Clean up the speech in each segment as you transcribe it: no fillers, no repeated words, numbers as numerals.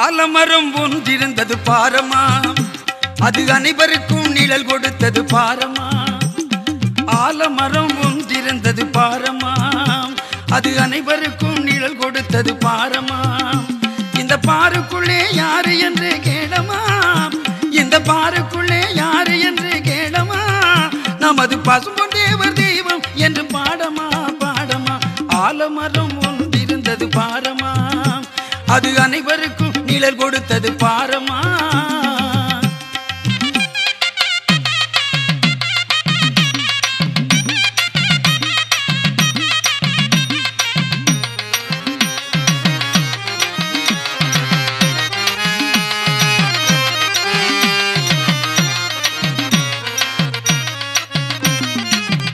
ஆலமரம் ஒன்றிருந்தது பாரமா, அது அனைவருக்கும் நிழல் கொடுத்தது பாரமா. ஆலமரம் ஒன்றிருந்தது பாரமா, அது அனைவருக்கும் நிழல் கொடுத்தது பாரமா. இந்த பாருக்குள்ளே யாரு என்று கேளமா, இந்த பாருக்குள்ளே யாரு என்று கேளமா. நமது பசும்பொன் தேவர் தெய்வம் என்று பாடமா பாடமா. ஆலமரம் ஒன்றிருந்தது பாரமா, அது அனைவருக்கும் நிழல் கொடுத்தது பாரமா.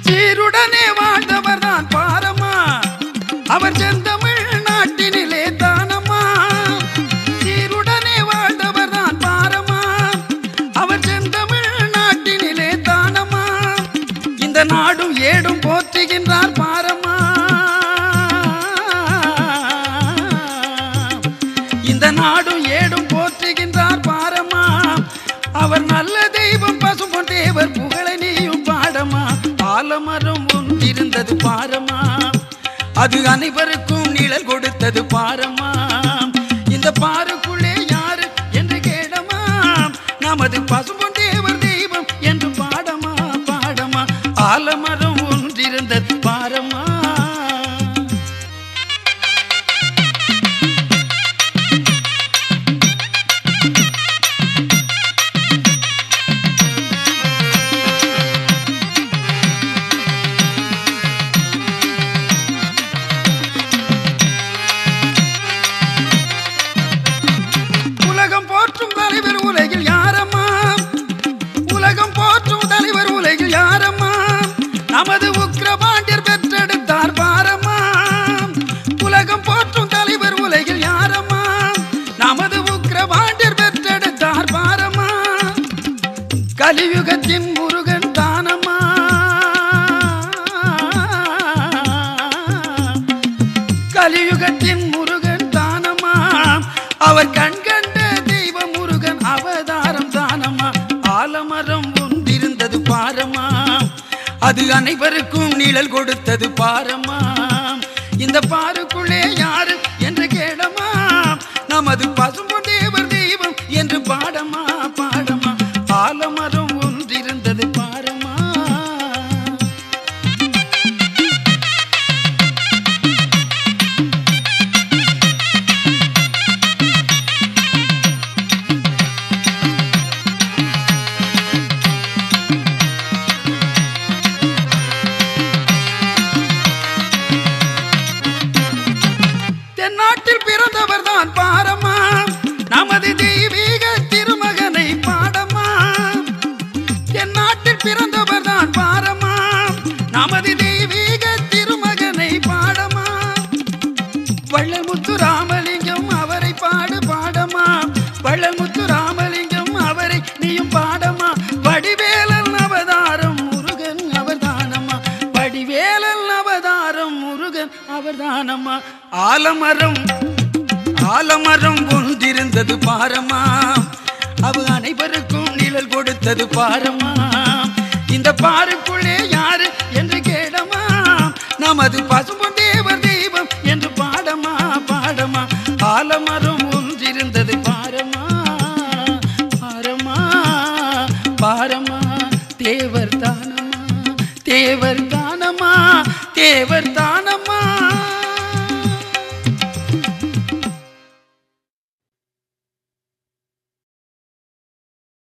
சீருடனே வாழ்ந்தவர் தான் பாரமா, அவர் செந்தமிழ் நாட்டினிலே தானமா. சீருடனே வாழ்ந்தவர் தான் பாரமா, அவர் செந்தமிழ் நாட்டினிலே தானமா. இந்த நாடும் ஏடும் போற்றுகின்றார் பாரமா, இந்த நாடும் ஏடும் போற்றுகின்றார் பாரமா. அவர் நல்ல தெய்வம் பசும்பொன் தேவர் புகழை நீயும் பாடமா. ஆலமரம் ஒன்றிருந்தது பாரமா, அது அனைவருக்கும் நிழல் கொடுத்தது பாரமா. இந்த பாருக்குள்ளே யாரு என்று கேடமா, நமது பசும்பொன் தேவர் தெய்வம் என்று பாடமா பாடமா. ஆலமரம் ஒன்றிருந்தது பாரமா. உலகம் போற்றும் தலைவர் உலகில் யாரம்மா, உலகம் போற்றும் தலைவர் உலகில் யாரம்மா. நமது உக்கிரபாண்டியர் பெற்றெடுத்தார் பாரம்மா. உலகம் போற்றும் தலைவர் உலகில் யாரம்மா, நமது உக்கிரபாண்டியர் பெற்றெடுத்தார் பாரம்மா. கலியுகத்தின் முருகன் தானம்மா, கலியுகத்தின் முருகன் தானம்மா. அவர் கண்கண்ட தெய்வ முருகன் அவதாரம் தானம்மா. ஆலமரம் ஒன்றிருந்தது பாரமா, அது அனைவருக்கும் நிழல் கொடுத்தது பாரமா. இந்த பாருக்குள்ளே யாரு என்று கேடமா, நமது பசும்பொன் தேவர் தெய்வம் என்று பாடமா பாடமா. ஆலமரம் ஒன்றிருந்தது பாரமா. தென்னாட்டில் பிறந்தவர் தான் பாரமா, நமது தெய்வீக திருமகனை பாடமா. தென்னாட்டில் பிறந்தவர் தான் பாரமா, நமது தெய்வீக திருமகனை பாடமா. வள்ளல் முத்து ராமலிங்கம் அவரை பாடு பாடமா, வள்ளல் முத்து ராமலிங்கம் அவரை நீயும் பாடமா. வடிவேலன் அவதாரம் முருகன் அவர்தானம்மா, வடிவேலன் அவதாரம் முருகன் அவர்தானம்மா. ஆலமரம் ஆலமரம் ஒன்றிருந்தது பாரமா, அவ அனைவருக்கும் நிழல் கொடுத்தது பாரமா. இந்த பாருக்குள்ளே யாரு என்று கேடமா, நமது பசும்பொன் தேவர் தெய்வம் என்று பாடமா பாடமா. ஆலமரம் ஒன்றிருந்தது பாரமா பாரமா பாரமா. தேவர் தானமா தேவர் தானமா தேவர் தான